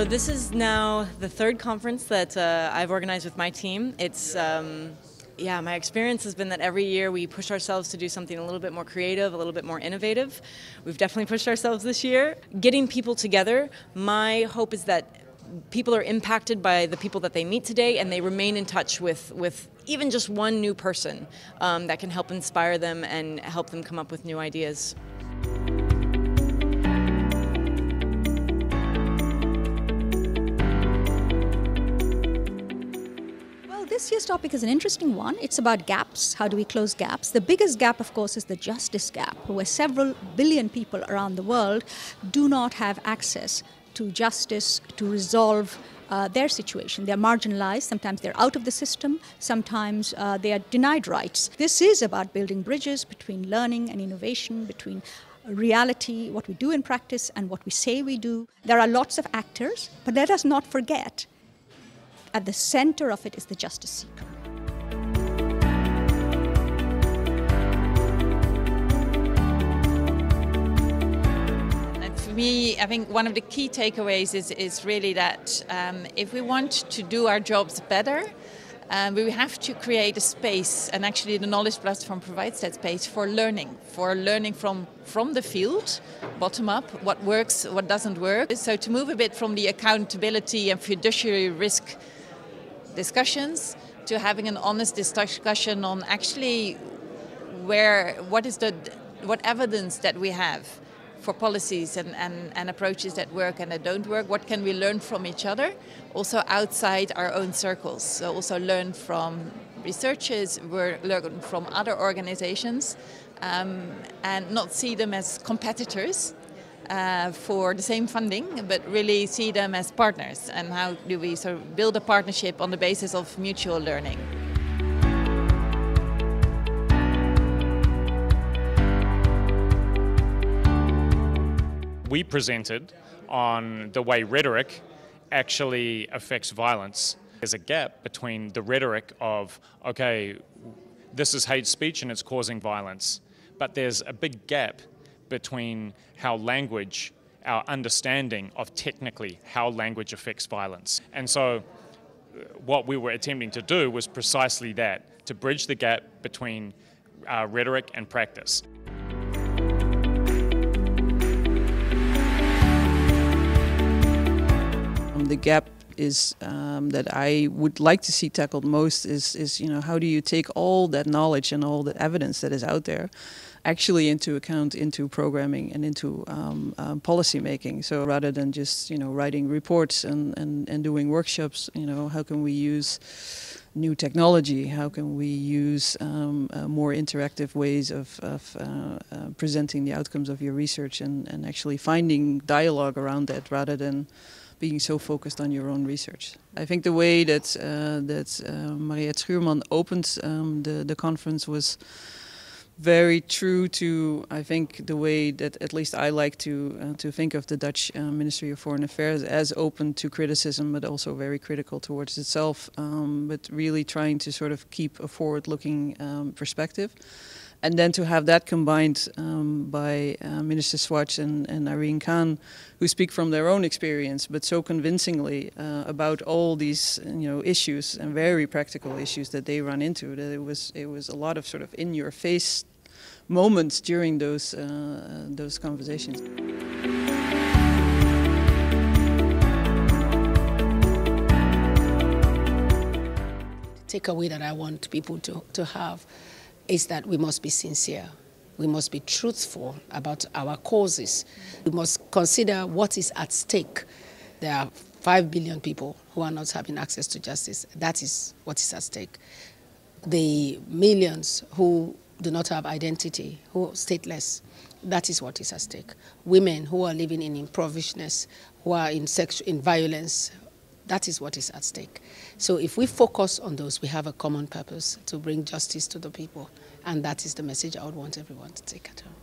So this is now the third conference that I've organized with my team. It's my experience has been that every year we push ourselves to do something a little bit more creative, a little bit more innovative. We've definitely pushed ourselves this year. Getting people together, my hope is that people are impacted by the people that they meet today, and they remain in touch with even just one new person that can help inspire them and help them come up with new ideas. This year's topic is an interesting one. It's about gaps. How do we close gaps? The biggest gap, of course, is the justice gap, where several billion people around the world do not have access to justice to resolve their situation. They're marginalized. Sometimes they're out of the system. Sometimes they are denied rights. This is about building bridges between learning and innovation, between reality, what we do in practice, and what we say we do. There are lots of actors, but let us not forget, at the center of it is the justice seeker. And for me, I think one of the key takeaways is really that if we want to do our jobs better, we have to create a space, and actually the knowledge platform provides that space for learning from the field, bottom up, what works, what doesn't work. So to move a bit from the accountability and fiduciary risk discussions to having an honest discussion on actually what evidence that we have for policies and approaches that work and that don't work. What can we learn from each other, also outside our own circles? So also learn from researchers, learn from other organizations, and not see them as competitors for the same funding, but really see them as partners. And how do we sort of build a partnership on the basis of mutual learning? We presented on the way rhetoric actually affects violence. There's a gap between the rhetoric of, okay, this is hate speech and it's causing violence, but there's a big gap between how language, our understanding of technically how language affects violence. And so what we were attempting to do was precisely that, to bridge the gap between rhetoric and practice. The gap is that I would like to see tackled most is how do you take all that knowledge and all the evidence that is out there actually into account into programming and into policy making. So rather than just writing reports and doing workshops, how can we use new technology? How can we use more interactive ways of presenting the outcomes of your research and actually finding dialogue around that rather than being so focused on your own research. I think the way that Mariette Schuurman opened the conference was very true to, I think, the way that at least I like to think of the Dutch Ministry of Foreign Affairs as open to criticism, but also very critical towards itself, but really trying to sort of keep a forward-looking perspective. And then to have that combined by Minister Swatch and Irene Khan, who speak from their own experience, but so convincingly about all these issues and very practical issues that they run into, that it was a lot of sort of in-your-face moments during those conversations. Takeaway that I want people to have is that we must be sincere. We must be truthful about our causes. We must consider what is at stake. There are 5 billion people who are not having access to justice. That is what is at stake. The millions who do not have identity, who are stateless, that is what is at stake. Women who are living in impoverishedness, who are in violence, that is what is at stake. So if we focus on those, we have a common purpose to bring justice to the people. And that is the message I would want everyone to take at home.